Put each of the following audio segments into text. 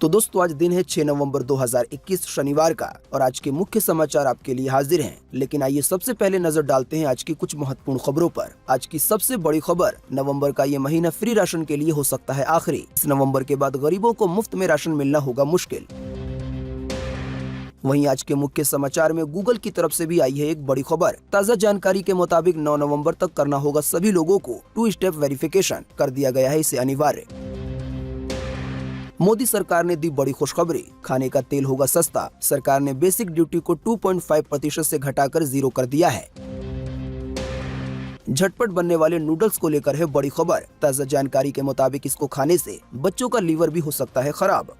तो दोस्तों आज दिन है 6 नवंबर 2021 शनिवार का और आज के मुख्य समाचार आपके लिए हाजिर हैं। लेकिन आइए सबसे पहले नजर डालते हैं आज की कुछ महत्वपूर्ण खबरों पर। आज की सबसे बड़ी खबर, नवंबर का ये महीना फ्री राशन के लिए हो सकता है आखिरी। इस नवंबर के बाद गरीबों को मुफ्त में राशन मिलना होगा मुश्किल। वहीं आज के मुख्य समाचार में गूगल की तरफ से भी आई है एक बड़ी खबर। ताज़ा जानकारी के मुताबिक 9 नवंबर तक करना होगा सभी लोगों को 2 स्टेप वेरिफिकेशन, कर दिया गया है इसे अनिवार्य। मोदी सरकार ने दी बड़ी खुशखबरी, खाने का तेल होगा सस्ता। सरकार ने बेसिक ड्यूटी को 2.5% से घटाकर 0 कर दिया है। झटपट बनने वाले नूडल्स को लेकर है बड़ी खबर। ताज़ा जानकारी के मुताबिक इसको खाने से बच्चों का लीवर भी हो सकता है खराब।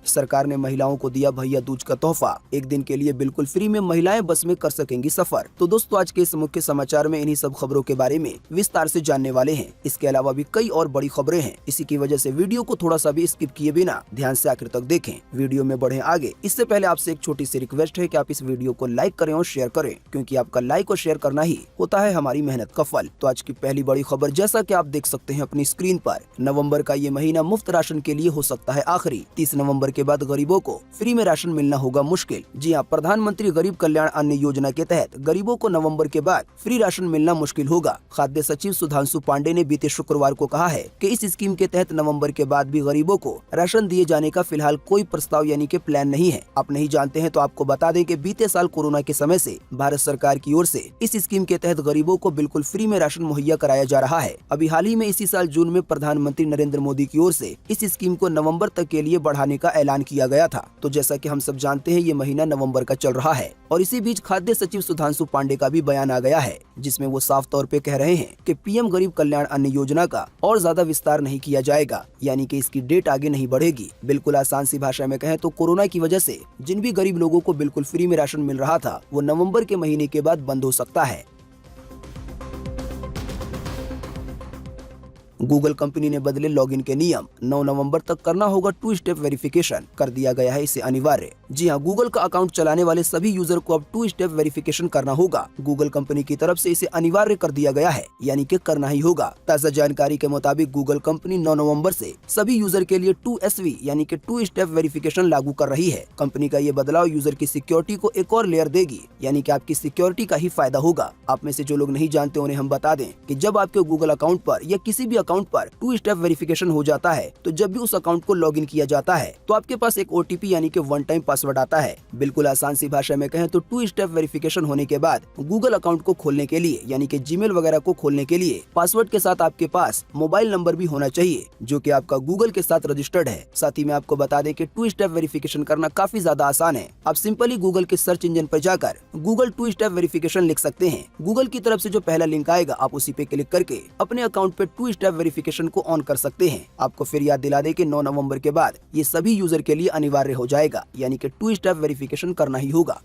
सरकार ने महिलाओं को दिया भैया दूज का तोहफा, एक दिन के लिए बिल्कुल फ्री में महिलाएं बस में कर सकेंगी सफर। तो दोस्तों आज के इस मुख्य समाचार में इन्हीं सब खबरों के बारे में विस्तार से जानने वाले हैं। इसके अलावा भी कई और बड़ी खबरें हैं। इसी की वजह से वीडियो को थोड़ा सा भी स्किप किए बिना ध्यान से आखिर तक देखें। वीडियो में बढ़े आगे इससे पहले आपसे एक छोटी सी रिक्वेस्ट है कि आप इस वीडियो को लाइक करें और शेयर करें, क्योंकि आपका लाइक और शेयर करना ही होता है हमारी मेहनत का फल। तो आज की पहली बड़ी खबर, जैसा कि आप देख सकते हैं अपनी स्क्रीन पर, नवंबर का ये महीना मुफ्त राशन के लिए हो सकता है आखिरी। 30 नवंबर के बाद गरीबों को फ्री में राशन मिलना होगा मुश्किल। जी हां, प्रधानमंत्री गरीब कल्याण अन्न योजना के तहत गरीबों को नवंबर के बाद फ्री राशन मिलना मुश्किल होगा। खाद्य सचिव सुधांशु पांडे ने बीते शुक्रवार को कहा है कि इस स्कीम के तहत नवंबर के बाद भी गरीबों को राशन दिए जाने का फिलहाल कोई प्रस्ताव यानी कि प्लान नहीं है। आप नहीं जानते हैं तो आपको बता दें कि बीते साल कोरोना के समय से भारत सरकार की ओर से इस स्कीम के तहत गरीबों को बिल्कुल फ्री में राशन मुहैया कराया जा रहा है। अभी हाल ही में इसी साल जून में प्रधानमंत्री नरेंद्र मोदी की ओर से इस स्कीम को नवंबर तक के लिए बढ़ाने का ऐलान किया गया था। तो जैसा कि हम सब जानते हैं ये महीना नवंबर का चल रहा है और इसी बीच खाद्य सचिव सुधांशु पांडे का भी बयान आ गया है, जिसमें वो साफ तौर पे कह रहे हैं कि पीएम गरीब कल्याण अन्न योजना का और ज्यादा विस्तार नहीं किया जाएगा, यानी कि इसकी डेट आगे नहीं बढ़ेगी। बिल्कुल आसान सी भाषा में कहें तो कोरोना की वजह से जिन भी गरीब लोगों को बिल्कुल फ्री में राशन मिल रहा था वो नवंबर के महीने के बाद बंद हो सकता है। गूगल कंपनी ने बदले लॉगिन के नियम, 9 नवंबर तक करना होगा 2 स्टेप वेरिफिकेशन, कर दिया गया है इसे अनिवार्य। जी हां, गूगल का अकाउंट चलाने वाले सभी यूजर को अब 2 स्टेप वेरिफिकेशन करना होगा। गूगल कंपनी की तरफ से इसे अनिवार्य कर दिया गया है, यानी कि करना ही होगा। ताज़ा जानकारी के मुताबिक गूगल कंपनी 9 नवंबर से सभी यूजर के लिए 2SV यानी कि 2 स्टेप वेरिफिकेशन लागू कर रही है। कंपनी का ये बदलाव यूजर की सिक्योरिटी को एक और लेयर देगी, यानी कि आपकी सिक्योरिटी का ही फायदा होगा। आप में से जो लोग नहीं जानते उन्हें हम बता दें कि जब आपके गूगल अकाउंट पर या किसी भी अकाउंट पर 2 स्टेप वेरिफिकेशन हो जाता है तो जब भी उस अकाउंट को लॉगिन किया जाता है तो आपके पास एक OTP यानी कि वन टाइम पासवर्ड आता है। बिल्कुल आसान सी भाषा में कहें तो 2 स्टेप वेरिफिकेशन होने के बाद गूगल अकाउंट को खोलने के लिए यानी कि जीमेल वगैरह को खोलने के लिए पासवर्ड के साथ आपके पास मोबाइल नंबर भी होना चाहिए जो कि आपका गूगल के साथ रजिस्टर्ड है। साथ ही मैं आपको बता दें कि 2 स्टेप वेरिफिकेशन करना काफी ज्यादा आसान है। आप सिंपली गूगल के सर्च इंजन पर जाकर गूगल 2 स्टेप वेरिफिकेशन लिख सकते हैं। गूगल की तरफ से जो पहला लिंक आएगा आप उसी पे क्लिक करके अपने अकाउंट पे 2 स्टेप वेरिफिकेशन को ऑन कर सकते हैं। आपको फिर याद दिला दे कि 9 नवंबर के बाद ये सभी यूजर के लिए अनिवार्य हो जाएगा, यानी कि 2 स्टेप वेरिफिकेशन करना ही होगा।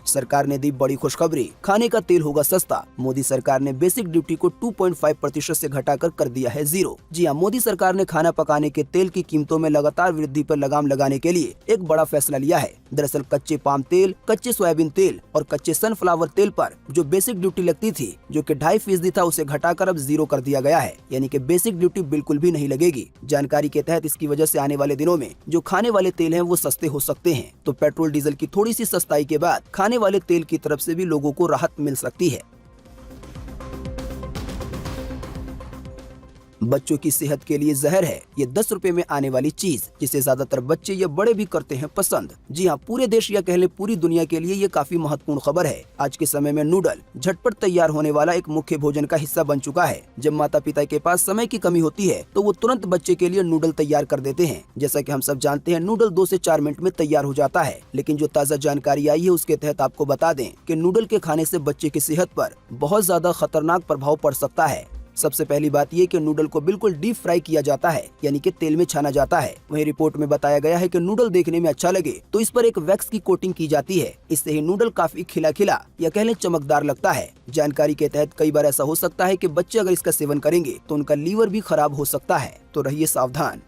सरकार ने दी बड़ी खुशखबरी, खाने का तेल होगा सस्ता। मोदी सरकार ने बेसिक ड्यूटी को 2.5% से घटाकर कर दिया है 0। जी हां, मोदी सरकार ने खाना पकाने के तेल की कीमतों में लगातार वृद्धि पर लगाम लगाने के लिए एक बड़ा फैसला लिया है। दरअसल कच्चे पाम तेल, कच्चे सोयाबीन तेल और कच्चे सनफ्लावर तेल पर जो बेसिक ड्यूटी लगती थी जो कि 2.5% था उसे घटाकर अब 0 कर दिया गया है, यानी कि बेसिक ड्यूटी बिल्कुल भी नहीं लगेगी। जानकारी के तहत इसकी वजह से आने वाले दिनों में जो खाने वाले तेल हैं वो सस्ते हो सकते हैं। तो पेट्रोल डीजल की थोड़ी सी सस्ताई के बाद खाने वाले तेल की तरफ से भी लोगों को राहत मिल सकती है। बच्चों की सेहत के लिए जहर है ये 10 रुपए में आने वाली चीज, जिसे ज्यादातर बच्चे या बड़े भी करते हैं पसंद। जी हाँ, पूरे देश या कह लें पूरी दुनिया के लिए ये काफी महत्वपूर्ण खबर है। आज के समय में नूडल झटपट तैयार होने वाला एक मुख्य भोजन का हिस्सा बन चुका है। जब माता पिता के पास समय की कमी होती है तो वो तुरंत बच्चे के लिए नूडल तैयार कर देते हैं। जैसा कि हम सब जानते हैं नूडल 2 से 4 मिनट में तैयार हो जाता है, लेकिन जो ताज़ा जानकारी आई है उसके तहत आपको बता दें कि नूडल के खाने से बच्चे की सेहत पर बहुत ज्यादा खतरनाक प्रभाव पड़ सकता है। सबसे पहली बात ये कि नूडल को बिल्कुल डीप फ्राई किया जाता है, यानी कि तेल में छाना जाता है। वहीं रिपोर्ट में बताया गया है कि नूडल देखने में अच्छा लगे तो इस पर एक वैक्स की कोटिंग की जाती है। इससे ही नूडल काफी खिला खिला या कह लें चमकदार लगता है। जानकारी के तहत कई बार ऐसा हो सकता है कि बच्चे अगर इसका सेवन करेंगे तो उनका लीवर भी खराब हो सकता है, तो रहिए सावधान।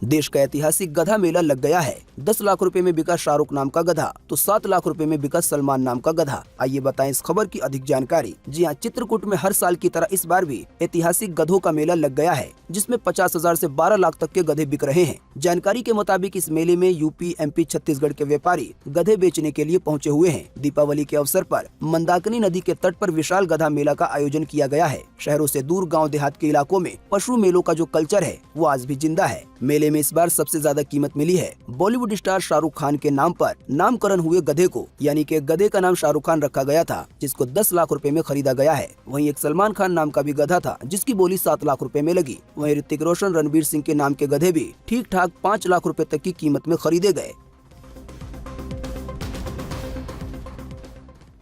देश का ऐतिहासिक गधा मेला लग गया है। 10 लाख रुपए में बिका शाहरुख नाम का गधा तो 7 लाख रुपए में बिका सलमान नाम का गधा। आइए बताएं इस खबर की अधिक जानकारी। जी हाँ, चित्रकूट में हर साल की तरह इस बार भी ऐतिहासिक गधों का मेला लग गया है, जिसमें 50,000 से 12 लाख तक के गधे बिक रहे हैं। जानकारी के मुताबिक इस मेले में यूपी, एमपी, छत्तीसगढ़ के व्यापारी गधे बेचने के लिए पहुंचे हुए हैं। दीपावली के अवसर पर मंदाकिनी नदी के तट पर विशाल गधा मेला का आयोजन किया गया है। शहरों से दूर गांव देहात के इलाकों में पशु मेलों का जो कल्चर है वो आज भी जिंदा है। मेले में इस बार सबसे ज्यादा कीमत मिली है बॉलीवुड स्टार शाहरुख खान के नाम पर नामकरण हुए गधे को, यानी कि गधे का नाम शाहरुख खान रखा गया था, जिसको 10 लाख रुपए में खरीदा गया है। वहीं एक सलमान खान नाम का भी गधा था, जिसकी बोली 7 लाख रुपए में लगी। वहीं ऋतिक रोशन, रणवीर सिंह के नाम के गधे भी ठीक ठाक 5 लाख रुपए तक की कीमत में खरीदे गए।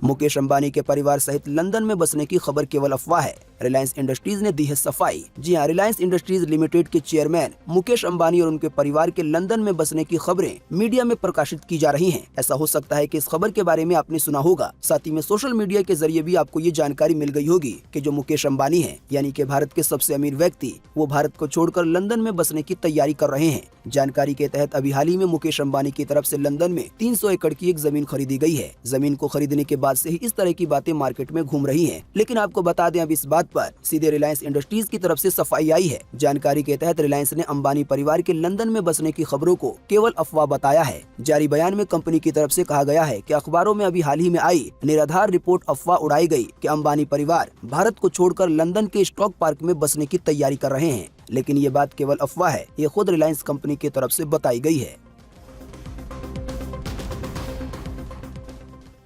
मुकेश अंबानी के परिवार सहित लंदन में बसने की खबर केवल अफवाह है। रिलायंस इंडस्ट्रीज ने दी है सफाई। जी हाँ, रिलायंस इंडस्ट्रीज लिमिटेड के चेयरमैन मुकेश अंबानी और उनके परिवार के लंदन में बसने की खबरें मीडिया में प्रकाशित की जा रही हैं। ऐसा हो सकता है कि इस खबर के बारे में आपने सुना होगा। साथ ही में सोशल मीडिया के जरिए भी आपको ये जानकारी मिल गई होगी कि जो मुकेश अंबानी है, यानी कि भारत के सबसे अमीर व्यक्ति, वो भारत को छोड़कर लंदन में बसने की तैयारी कर रहे हैं। जानकारी के तहत अभी हाल ही में मुकेश अंबानी की तरफ से लंदन में 300 एकड़ की एक जमीन खरीदी गई है। जमीन को खरीदने के बाद से ही इस तरह की बातें मार्केट में घूम रही हैं। लेकिन आपको बता दें, अब इस बात पर सीधे रिलायंस इंडस्ट्रीज की तरफ से सफाई आई है। जानकारी के तहत रिलायंस ने अंबानी परिवार के लंदन में बसने की खबरों को केवल अफवाह बताया है। जारी बयान में कंपनी की तरफ से कहा गया है कि अखबारों में अभी हाल ही में आई निराधार रिपोर्ट अफवाह उड़ाई गई कि अंबानी परिवार भारत को छोड़कर लंदन के स्टॉक पार्क में बसने की तैयारी कर रहे हैं। लेकिन ये बात केवल अफवाह है, ये खुद रिलायंस कंपनी की तरफ से बताई गई है।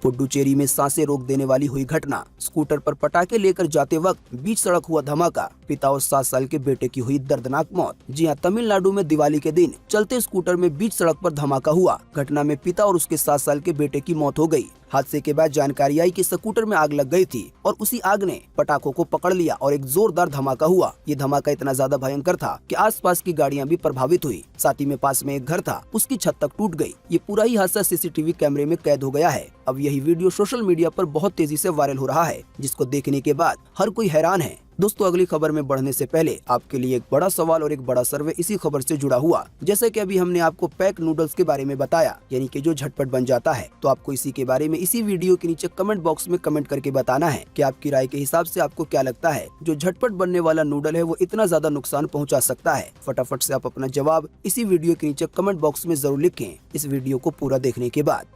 पुडुचेरी में सांसें रोक देने वाली हुई घटना। स्कूटर पर पटाखे लेकर जाते वक्त बीच सड़क हुआ धमाका, पिता और 7 साल के बेटे की हुई दर्दनाक मौत। जी हां, तमिलनाडु में दिवाली के दिन चलते स्कूटर में बीच सड़क पर धमाका हुआ। घटना में पिता और उसके 7 साल के बेटे की मौत हो गई। हादसे के बाद जानकारी आई कि स्कूटर में आग लग गई थी और उसी आग ने पटाखों को पकड़ लिया और एक जोरदार धमाका हुआ। ये धमाका इतना ज्यादा भयंकर था कि आसपास की गाड़ियां भी प्रभावित हुई। साथ ही में पास में एक घर था, उसकी छत तक टूट गई। ये पूरा ही हादसा सीसीटीवी कैमरे में कैद हो गया है। अब यही वीडियो सोशल मीडिया पर बहुत तेजी से वायरल हो रहा है, जिसको देखने के बाद हर कोई हैरान है। दोस्तों, अगली खबर में बढ़ने से पहले आपके लिए एक बड़ा सवाल और एक बड़ा सर्वे इसी खबर से जुड़ा हुआ। जैसे कि अभी हमने आपको पैक नूडल्स के बारे में बताया, यानी कि जो झटपट बन जाता है, तो आपको इसी के बारे में इसी वीडियो के नीचे कमेंट बॉक्स में कमेंट करके बताना है कि आपकी राय के हिसाब से आपको क्या लगता है, जो झटपट बनने वाला नूडल है वो इतना ज्यादा नुकसान पहुँचा सकता है। फटाफट से आप अपना जवाब इसी वीडियो के नीचे कमेंट बॉक्स में जरूर लिखें, इस वीडियो को पूरा देखने के बाद।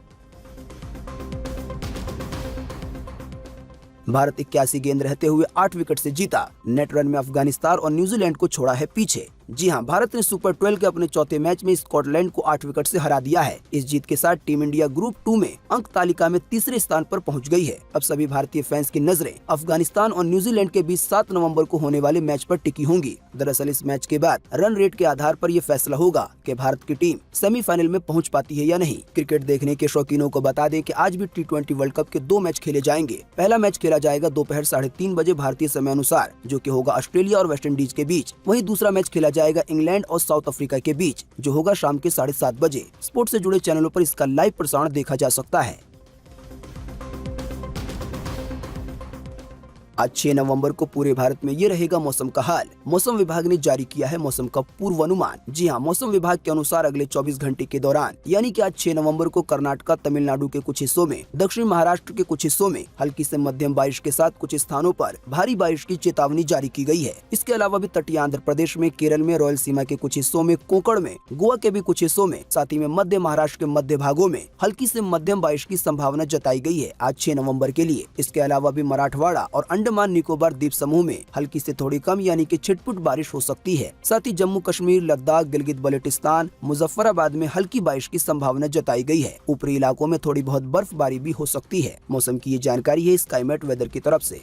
भारत 81 गेंद रहते हुए 8 विकेट से जीता। नेट रन में अफगानिस्तान और न्यूजीलैंड को छोड़ा है पीछे। जी हां, भारत ने सुपर 12 के अपने चौथे मैच में स्कॉटलैंड को 8 विकेट से हरा दिया है। इस जीत के साथ टीम इंडिया ग्रुप 2 में अंक तालिका में तीसरे स्थान पर पहुंच गई है। अब सभी भारतीय फैंस की नजरें अफगानिस्तान और न्यूजीलैंड के बीच 7 नवंबर को होने वाले मैच पर टिकी होंगी। दरअसल इस मैच के बाद रन रेट के आधार पर यह फैसला होगा कि भारत की टीम सेमीफाइनल में पहुंच पाती है या नहीं। क्रिकेट देखने के शौकीनों को बता दें कि आज भी T20 वर्ल्ड कप के 2 मैच खेले जाएंगे। पहला मैच खेला जाएगा दोपहर 3:30 बजे भारतीय समय अनुसार, जो कि होगा ऑस्ट्रेलिया और वेस्ट इंडीज के बीच। वहीं दूसरा मैच खेला जाएगा इंग्लैंड और साउथ अफ्रीका के बीच, जो होगा शाम के 7:30 बजे। स्पोर्ट्स से जुड़े चैनलों पर इसका लाइव प्रसारण देखा जा सकता है। आज 6 नवंबर को पूरे भारत में ये रहेगा मौसम का हाल। मौसम विभाग ने जारी किया है मौसम का पूर्वानुमान। जी हां, मौसम विभाग के अनुसार अगले 24 घंटे के दौरान, यानी कि आज 6 नवंबर को कर्नाटक, तमिलनाडु के कुछ हिस्सों में, दक्षिण महाराष्ट्र के कुछ हिस्सों में हल्की से मध्यम बारिश के साथ कुछ स्थानों पर भारी बारिश की चेतावनी जारी की गई है। इसके अलावा भी तटीय आंध्र प्रदेश में, केरल में, रॉयल सीमा के कुछ हिस्सों में, कोंकण में, गोवा के भी कुछ हिस्सों में, साथ ही में मध्य महाराष्ट्र के मध्य भागों में हल्की से मध्यम बारिश की संभावना जताई गई है आज 6 नवंबर के लिए। इसके अलावा भी मराठवाड़ा और अंडमान निकोबार द्वीप समूह में हल्की से थोड़ी कम यानी कि छिटपुट बारिश हो सकती है। साथ ही जम्मू कश्मीर, लद्दाख, गिलगित बल्टिस्तान, मुजफ्फराबाद में हल्की बारिश की संभावना जताई गई है। ऊपरी इलाकों में थोड़ी बहुत बर्फबारी भी हो सकती है। मौसम की ये जानकारी है स्काईमेट वेदर की तरफ से।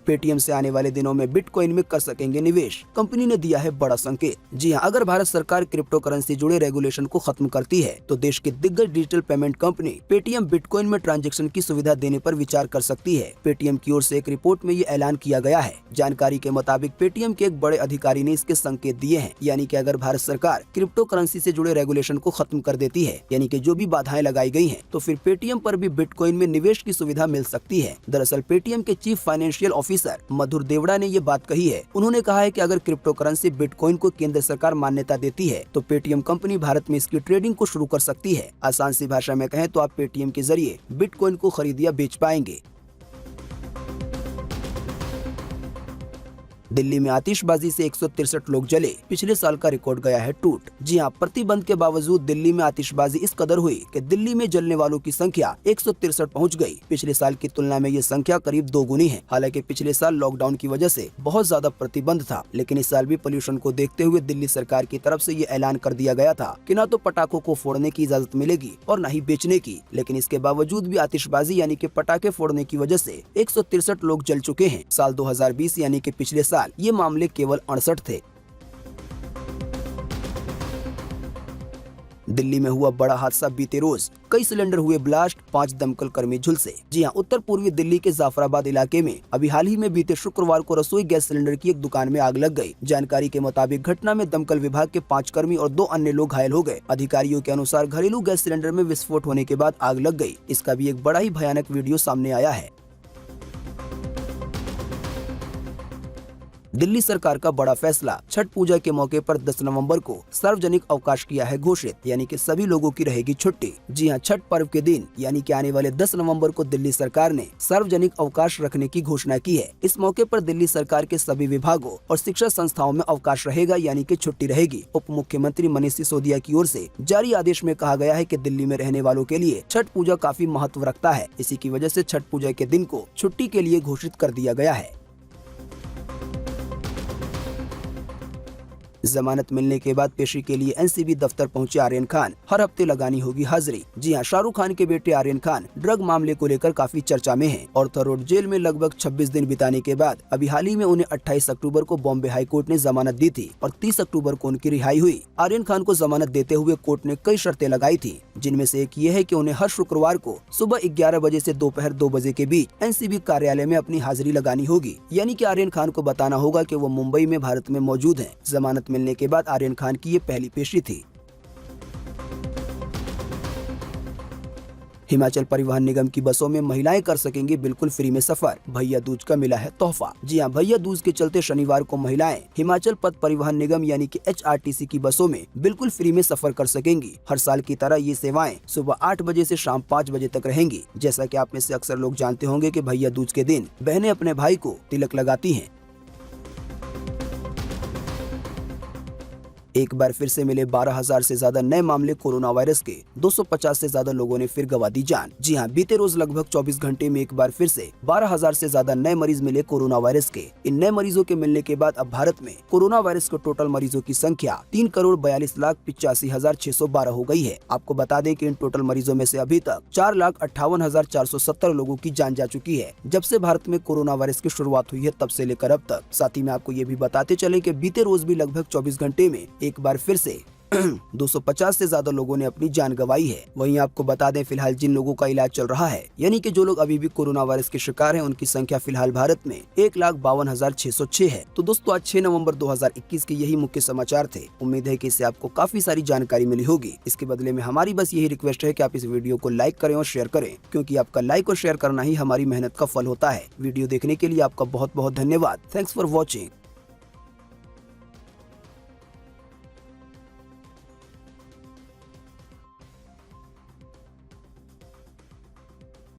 पेटीएम से आने वाले दिनों में बिटकॉइन में कर सकेंगे निवेश, कंपनी ने दिया है बड़ा संकेत। जी हां, अगर भारत सरकार क्रिप्टो करेंसी जुड़े रेगुलेशन को खत्म करती है तो देश की दिग्गज digital payment company Paytm bitcoin में ट्रांजैक्शन की सुविधा देने पर विचार कर सकती है। पेटीएम की ओर से एक रिपोर्ट में ये ऐलान किया गया है। जानकारी के मुताबिक पेटीएम के एक बड़े अधिकारी ने इसके संकेत दिए हैं, यानी कि अगर भारत सरकार क्रिप्टो करेंसी से जुड़े रेगुलेशन को खत्म कर देती है, यानी कि जो भी बाधाएं लगाई गई हैं, तो फिर पेटीएम पर भी बिटकॉइन में निवेश की सुविधा मिल सकती है। दरअसल पेटीएम के चीफ फाइनेंशियल ऑफिसर ऑफिसर मधुर देवड़ा ने ये बात कही है। उन्होंने कहा है कि अगर क्रिप्टो करेंसी बिटकॉइन को केंद्र सरकार मान्यता देती है तो पेटीएम कंपनी भारत में इसकी ट्रेडिंग को शुरू कर सकती है। आसान सी भाषा में कहें तो आप पेटीएम के जरिए बिटकॉइन को खरीद या बेच पाएंगे। दिल्ली में आतिशबाजी से 163 लोग जले, पिछले साल का रिकॉर्ड गया है टूट। जी हां, प्रतिबंध के बावजूद दिल्ली में आतिशबाजी इस कदर हुई कि दिल्ली में जलने वालों की संख्या 163 पहुंच गई। पिछले साल की तुलना में ये संख्या करीब दोगुनी है। हालांकि पिछले साल लॉकडाउन की वजह से बहुत ज्यादा प्रतिबंध था, लेकिन इस साल भी पोल्यूशन को देखते हुए दिल्ली सरकार की तरफ से ये ऐलान कर दिया गया था कि न तो पटाखों को फोड़ने की इजाजत मिलेगी और न ही बेचने की। लेकिन इसके बावजूद भी आतिशबाजी यानी कि पटाखे फोड़ने की वजह से 163 लोग जल चुके हैं। साल 2020 यानी कि पिछले साल ये मामले केवल 68 थे। दिल्ली में हुआ बड़ा हादसा बीते रोज, कई सिलेंडर हुए ब्लास्ट, 5 दमकल कर्मी झुलसे। जी हां, उत्तर पूर्वी दिल्ली के जाफराबाद इलाके में अभी हाल ही में बीते शुक्रवार को रसोई गैस सिलेंडर की एक दुकान में आग लग गई। जानकारी के मुताबिक घटना में दमकल विभाग के 5 कर्मी और 2 अन्य लोग घायल हो गए। अधिकारियों के अनुसार घरेलू गैस सिलेंडर में विस्फोट होने के बाद आग लग गई। इसका भी एक बड़ा ही भयानक वीडियो सामने आया है। दिल्ली सरकार का बड़ा फैसला, छठ पूजा के मौके पर 10 नवंबर को सार्वजनिक अवकाश किया है घोषित, यानी कि सभी लोगों की रहेगी छुट्टी। जी हां, छठ पर्व के दिन यानी कि आने वाले 10 नवंबर को दिल्ली सरकार ने सार्वजनिक अवकाश रखने की घोषणा की है। इस मौके पर दिल्ली सरकार के सभी विभागों और शिक्षा संस्थाओं में अवकाश रहेगा, यानी कि छुट्टी रहेगी। उप मुख्यमंत्री मनीष सिसोदिया की ओर से जारी आदेश में कहा गया है कि दिल्ली में रहने वालों के लिए छठ पूजा काफी महत्व रखता है। इसी की वजह से छठ पूजा के दिन को छुट्टी के लिए घोषित कर दिया गया है। जमानत मिलने के बाद पेशी के लिए एनसीबी दफ्तर पहुंचे आर्यन खान, हर हफ्ते लगानी होगी हाजिरी। जी हां, शाहरुख खान के बेटे आर्यन खान ड्रग मामले को लेकर काफी चर्चा में हैं। ऑर्थर रोड जेल में लगभग 26 दिन बिताने के बाद अभी हाल ही में उन्हें 28 अक्टूबर को बॉम्बे हाई कोर्ट ने जमानत दी थी और 30 अक्टूबर को उनकी रिहाई हुई। आर्यन खान को जमानत देते हुए कोर्ट ने कई शर्तें लगाई थी, जिनमें से एक ये है कि उन्हें हर शुक्रवार को सुबह 11 बजे से दोपहर 2 बजे के बीच एनसीबी कार्यालय में अपनी हाजिरी लगानी होगी। यानी कि आर्यन खान को बताना होगा कि वो मुंबई में भारत में मौजूद हैं। जमानत मिलने के बाद आर्यन खान की ये पहली पेशी थी। हिमाचल परिवहन निगम की बसों में महिलाएं कर सकेंगी बिल्कुल फ्री में सफर, भैया दूज का मिला है तोहफा। जी हां, भैया दूज के चलते शनिवार को महिलाएं हिमाचल पथ परिवहन निगम यानी कि HRTC की बसों में बिल्कुल फ्री में सफर कर सकेंगी। हर साल की तरह ये सेवाएं सुबह 8 बजे से शाम 5 बजे तक रहेंगी। जैसा कि आप में से अक्सर लोग जानते होंगे कि भैया दूज के दिन बहनें अपने भाई को तिलक लगाती हैं। एक बार फिर से मिले 12,000 से ज्यादा नए मामले कोरोना वायरस के, 250 से ज्यादा लोगों ने फिर गंवा दी जान। जी हां, बीते रोज लगभग 24 घंटे में एक बार फिर से 12,000 से ज्यादा नए मरीज मिले कोरोना वायरस के। इन नए मरीजों के मिलने के बाद अब भारत में कोरोना वायरस के टोटल मरीजों की संख्या 3,42,85,612 हो गई है। आपको बता दें कि इन टोटल मरीजों में से अभी तक 4,58,470 लोगों की जान जा चुकी है। जब से भारत में कोरोना वायरस की शुरुआत हुई है तब से लेकर अब तक। साथ ही में आपको ये भी बताते चले कि बीते रोज भी लगभग 24 घंटे में एक बार फिर से 250 से ज्यादा लोगों ने अपनी जान गंवाई है। वहीं आपको बता दें फिलहाल जिन लोगों का इलाज चल रहा है, यानी कि जो लोग अभी भी कोरोना वायरस के शिकार हैं, उनकी संख्या फिलहाल भारत में 1,52,606 है। तो दोस्तों, आज 6 नवंबर 2021 के यही मुख्य समाचार थे। उम्मीद है कि इससे आपको काफी सारी जानकारी मिली होगी। इसके बदले में हमारी बस यही रिक्वेस्ट है कि आप इस वीडियो को लाइक करें और शेयर करें, क्योंकि आपका लाइक और शेयर करना ही हमारी मेहनत का फल होता है। वीडियो देखने के लिए आपका बहुत बहुत धन्यवाद। Thanks for watching.